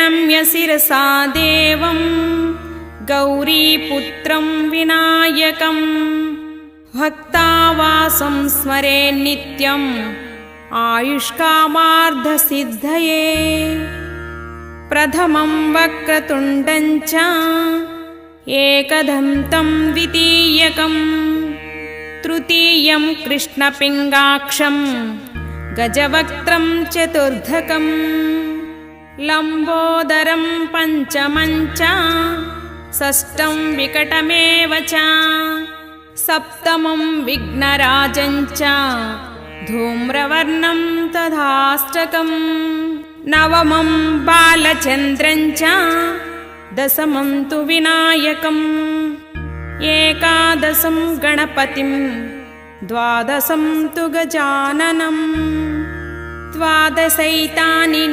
प्रणम्य शिरसा देवं गौरीपुत्रं विनायकं भक्तावासं स्मरे नित्यम् आयुष्कामार्थसिद्धये प्रथमं वक्रतुण्डं च एकदन्तं द्वितीयकं तृतीयं कृष्णपिङ्गाक्षं गजवक्त्रं चतुर्धकं लम्बोदरं पञ्चमं च षष्ठं विकटमेव च सप्तमं विघ्नराजं च धूम्रवर्णं तथाष्टकं नवमं बालचन्द्रं च दशमं तु विनायकम् एकादशं गणपतिं द्वादशं तु गजाननं द्वादशैतानि